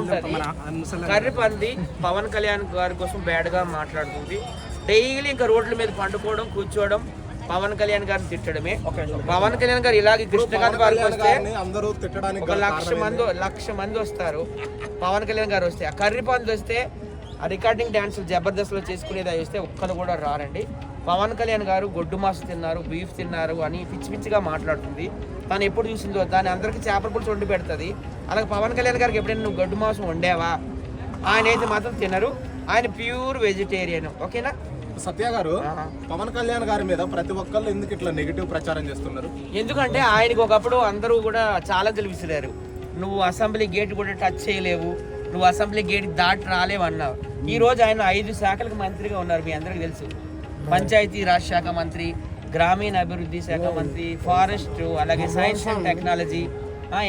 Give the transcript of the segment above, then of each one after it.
ఉంటది. కర్రీ పంది పవన్ కళ్యాణ్ గారి కోసం బ్యాడ్ గా మాట్లాడుతుంది. డైలీ ఇంకా రోడ్ల మీద పండుకోవడం, కూర్చోవడం, పవన్ కళ్యాణ్ గారిని తిట్టడమే. పవన్ కళ్యాణ్ గారు ఇలాగే కృష్ణకాంత్ గారికి వస్తే ఒక 1,00,000 మంది వస్తారు. పవన్ కళ్యాణ్ గారు వస్తే, ఆ కర్రీ పంది వస్తే, ఆ రికార్డింగ్ డాన్సులు జబర్దస్త్లో చేసుకునేది అవి వస్తే ఒక్కరు కూడా రారండి. పవన్ కళ్యాణ్ గారు గొడ్డు మాసు తిన్నారు, బీఫ్ తిన్నారు అని పిచ్చి పిచ్చిగా మాట్లాడుతుంది. తను ఎప్పుడు చూసిందో దాన్ని అందరికీ చేపల పులుసు వండి పెడుతుంది. అలాగే పవన్ కళ్యాణ్ గారికి ఎప్పుడైనా నువ్వు గొడ్డు మాంసం వండావా? ఆయన అయితే మాత్రం తినరు. ఆయన ప్యూర్ వెజిటేరియన్. ఓకేనా? సత్య గారు, పవన్ కళ్యాణ్ గారి మీద ప్రతి ఒక్కళ్ళు ఎందుకు ఇట్లా నెగిటివ్ ప్రచారం చేస్తున్నారు? ఎందుకంటే ఆయనకి ఒకప్పుడు అందరూ కూడా చాలా తెలిసిరారు. నువ్వు అసెంబ్లీ గేట్ కూడా టచ్ చేయలేవు, నువ్వు అసెంబ్లీ గేట్ దాటి రాలేవు అన్నావు. ఈ రోజు ఆయన 5 శాఖలకు మంత్రిగా ఉన్నారు. మీ అందరికి తెలుసు. పంచాయతీ రాజ్ శాఖ మంత్రి, గ్రామీణ అభివృద్ధి శాఖ మంత్రి, ఫారెస్ట్, అలాగే సైన్స్ అండ్ టెక్నాలజీ,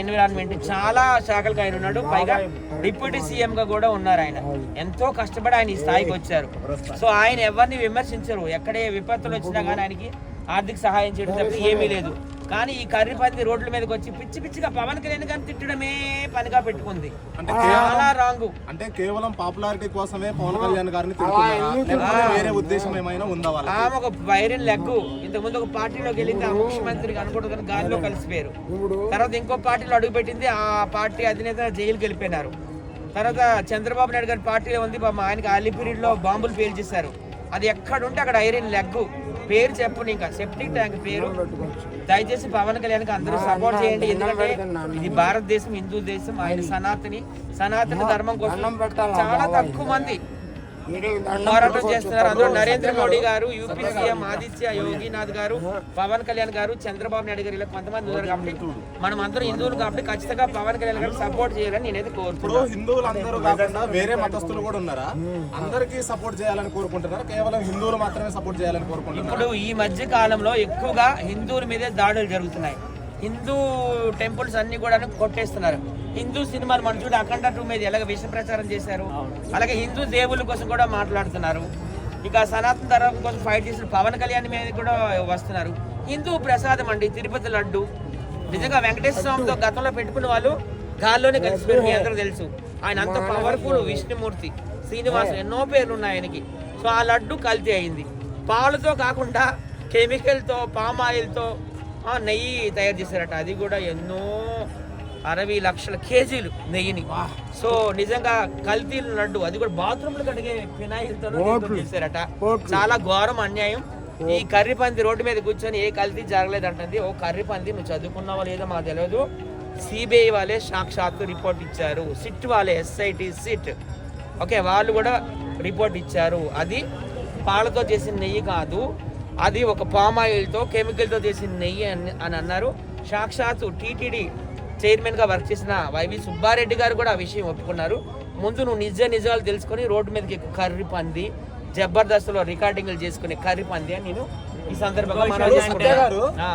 ఎన్విరాన్మెంట్, చాలా శాఖలకు ఆయన ఉన్నాడు. పైగా డిప్యూటీ సీఎం గా కూడా ఉన్నారు. ఆయన ఎంతో కష్టపడి ఆయన ఈ స్థాయికి వచ్చారు. సో ఆయన ఎవరిని విమర్శించరు. ఎక్కడే విపత్తులు వచ్చినా కానీ ఆయనకి ఆర్థిక సహాయం చేయడం తప్ప ఏమీ లేదు. కానీ ఈ కర్రీ పంది రోడ్ల మీదకి వచ్చి పిచ్చి పిచ్చిగా పవన్ కళ్యాణ్ గారిని తిట్టడమే పనిగా పెట్టుకుంది. చాలా రాంగ్. అంటే కేవలం పాపులారిటీ కోసమే పవన్ కళ్యాణ్ గారిని తిడుతున్నారా? వేరే ఉద్దేశం ఏమైనా ఉందా? ఆమె ఒక వైరల్ లెగ్గు. ఇంతకుముందు ఒక పార్టీలోకి వెళ్ళింది, ఆ ముఖ్యమంత్రికి అనుకుంటూ కానీ గాలిలో కలిసిపోయారు. తర్వాత ఇంకో పార్టీలో అడుగుపెట్టింది, ఆ పార్టీ అధినేత జైలుకి వెళ్ళిపోయినారు. తర్వాత చంద్రబాబు నాయుడు గారి పార్టీలో ఉంది, ఆయనకి అలిపిరిడ్ లో బాంబులు పేల్చేశారు. అది ఎక్కడుంటే అక్కడ ఐరన్ లెగ్గు. పేరు చెప్పండి, ఇంకా సెప్టిక్ ట్యాంక్ పేరు. దయచేసి పవన్ కళ్యాణ్కి అందరూ సపోర్ట్ చేయండి. ఎందుకంటే ఇది భారతదేశం, హిందూ దేశం. ఆయన సనాతన ధర్మం కోసం చాలా తక్కువ మంది పోరాటం చేస్తున్నారు. అందులో నరేంద్ర మోడీ గారు, యూపీ సీఎం ఆదిత్య యోగినాథ్ గారు, పవన్ కళ్యాణ్ గారు, చంద్రబాబు నాయుడు గారు, ఇలా కొంతమంది ఉన్నారు. కాబట్టి మనం అందరం హిందువులు కాబట్టి ఖచ్చితంగా పవన్ కళ్యాణ్ గారు సపోర్ట్ చేయాలని నేనైతే కోరుతున్నాను. హిందువులు అందరూ కాకుండా వేరే మతస్థులు కూడా ఉన్నారా? అందరికీ సపోర్ట్ చేయాలని కోరుకుంటున్నారు, కేవలం హిందువులు మాత్రమే సపోర్ట్ చేయాలని కోరుకుంటున్నారు? ఇప్పుడు ఈ మధ్య కాలంలో ఎక్కువగా హిందువుల మీదే దాడులు జరుగుతున్నాయి. హిందూ టెంపుల్స్ అన్ని కూడా కొట్టేస్తున్నారు. హిందూ సినిమాలు మన చూడ అఖండ 2 మీద ఎలాగ విష ప్రచారం చేశారు, అలాగే హిందూ దేవుళ్ళ కోసం కూడా మాట్లాడుతున్నారు. ఇక సనాతన ధర్మం కోసం ఫైట్ చేసిన పవన్ కళ్యాణ్ మీద కూడా వస్తున్నారు. హిందూ ప్రసాదం అండి తిరుపతి లడ్డు. నిజంగా వెంకటేశ్వర స్వామితో గతంలో పెట్టుకున్న వాళ్ళు గాల్లోనే కలిసిపోయారు. మీ అందరూ తెలుసు. ఆయన అంత పవర్ఫుల్. విష్ణుమూర్తి, శ్రీనివాసు, ఎన్నో పేర్లు ఉన్నాయి ఆయనకి. సో ఆ లడ్డు కల్తీ అయింది. పాలతో కాకుండా కెమికల్తో, పామ్ ఆయిల్తో నెయ్యి తయారు చేశారట. అది కూడా ఎన్నో 60 లక్షల కేజీలు నెయ్యిని. సో నిజంగా కల్తీ లడ్డు, అది కూడా బాత్రూమ్లు కడిగే ఫినాయిల్తో చేశారట. చాలా ఘోరం, అన్యాయం. ఈ కర్రీ పంది రోడ్డు మీద కూర్చొని ఏ కల్తీ జరగలేదంటుంది. ఓ కర్రీ పంది, నువ్వు చదువుకున్నావో లేదో మాకు తెలియదు. సిబిఐ వాళ్ళే సాక్షాత్తు రిపోర్ట్ ఇచ్చారు. సిట్ వాళ్ళే, ఎస్ఐటి సిట్, ఓకే, వాళ్ళు కూడా రిపోర్ట్ ఇచ్చారు. అది పాలతో చేసిన నెయ్యి కాదు, అది ఒక పామ్ ఆయిల్తో, కెమికల్తో చేసిన నెయ్యి అని అన్నారు. సాక్షాత్తు టీటీడీ చైర్మన్గా వర్క్ చేసిన వైవి సుబ్బారెడ్డి గారు కూడా ఆ విషయం ఒప్పుకున్నారు. ముందు నువ్వు నిజాలు తెలుసుకొని రోడ్డు మీదకి కర్రీ పంది, జబర్దస్త్లో రికార్డింగ్లు చేసుకునే కర్రీ పంది అని నేను ఈ సందర్భంగా మనం